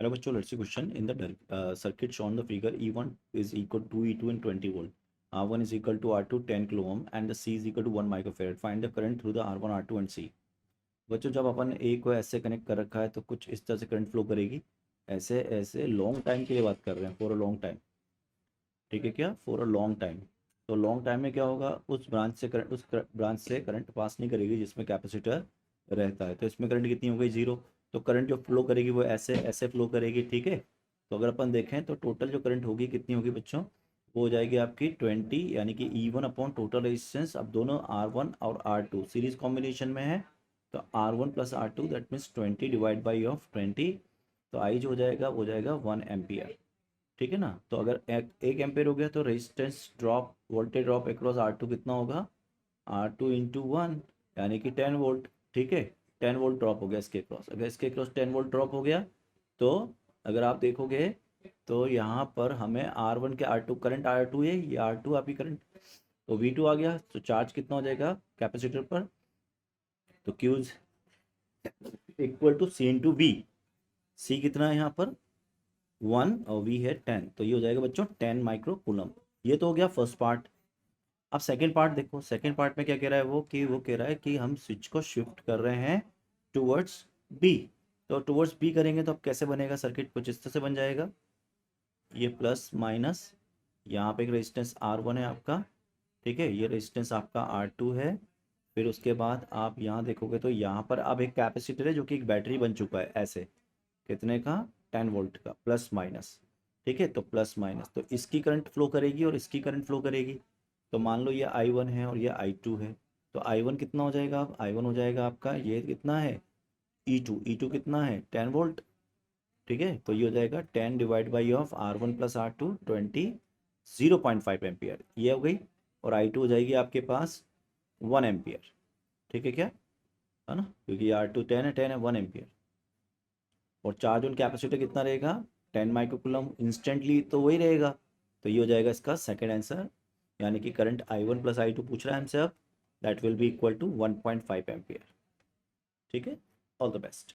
Hello बच्चों, let's see question in the circuit shown the figure E1 is equal to E2 and 20 volt. R1 is equal to R2 10 kilo ohm and the C is equal to 1 microfarad. Find the current through the R1, R2 and C. बच्चों जब अपन ए को ऐसे connect कर रखा है तो कुछ इस तरह से करंट फ्लो करेगी, ऐसे ऐसे लॉन्ग टाइम के लिए बात कर रहे हैं, फॉर अ लॉन्ग टाइम। ठीक है क्या? For a long time. तो लॉन्ग टाइम में क्या होगा, उस ब्रांच से करंट, उस ब्रांच से करंट पास नहीं करेगी जिसमें कैपेसिटर रहता है। तो इसमें करंट कितनी हो गई? जीरो। तो करंट जो फ्लो करेगी वो ऐसे ऐसे फ्लो करेगी। ठीक है, तो अगर अपन देखें तो टोटल जो करंट होगी कितनी होगी बच्चों? वो हो जाएगी आपकी 20, यानी कि E1 अपॉन टोटल रेजिस्टेंस। अब दोनों R1 और R2 सीरीज कॉम्बिनेशन में है, तो R1 plus R2 that means 20 divide by of 20। तो आई जो हो जाएगा वो हो जाएगा 1 एम्पियर। ठीक है ना? तो अगर एक एम्पेयर हो गया तो resistance drop, voltage drop across R2 कितना होगा? R2 इंटू 1, यानी कि 10 वोल्ट। ठीक है, 10 वोल्ट ड्रॉप हो गया इसके क्रॉस। अगर इसके क्रॉस 10 वोल्ट ड्रॉप हो गया तो अगर आप देखोगे तो यहाँ पर हमें R1 के R2 करंट, R2 है ये, R2 आपकी करंट, तो V2 आ गया। तो चार्ज कितना हो जाएगा कैपेसिटर पर? तो Q equal to C into V. C कितना है यहाँ पर? 1 और V है 10, तो ये हो जाएगा बच्चों 10 माइक्रो कूलम। ये तो हो गया फर्स्ट पार्ट। अब सेकंड पार्ट देखो, सेकंड पार्ट में क्या कह रहा है वो, कि वो कह रहा है कि हम स्विच को शिफ्ट कर रहे हैं टुवर्ड्स बी। तो टुवर्ड्स बी करेंगे तो अब कैसे बनेगा सर्किट? कुछ इस तरह से बन जाएगा, ये प्लस माइनस, यहाँ पे एक रेजिस्टेंस R1 है आपका। ठीक है, ये रेजिस्टेंस आपका R2 है। फिर उसके बाद आप यहाँ देखोगे तो यहाँ पर अब एक कैपेसिटर है जो कि एक बैटरी बन चुका है ऐसे, कितने का? 10 वोल्ट का, प्लस माइनस। ठीक है, तो प्लस माइनस, तो इसकी करंट फ्लो करेगी और इसकी करंट फ्लो करेगी। तो मान लो ये I1 है और ये I2 है। तो I1 कितना हो जाएगा? अब I1 हो जाएगा आपका, ये कितना है? E2 कितना है? 10 वोल्ट। ठीक है, तो ये हो जाएगा 10 divide by of R1 plus R2 20, 0.5 ampere ये हो गई। और I2 हो जाएगी आपके पास 1 एम्पियर। ठीक है क्या? है ना, क्योंकि R2 10 है, 10 है, 1 एम्पियर। और चार्ज ऑन कैपेसिटर कितना रहेगा? 10 माइक्रोकूलम इंस्टेंटली, तो वही रहेगा। तो ये हो जाएगा इसका सेकंड आंसर, यानी कि करंट I1 प्लस I2 पूछ रहा है हमसे अब, that will be equal to 1.5 ampere. ठीक है, ऑल द बेस्ट।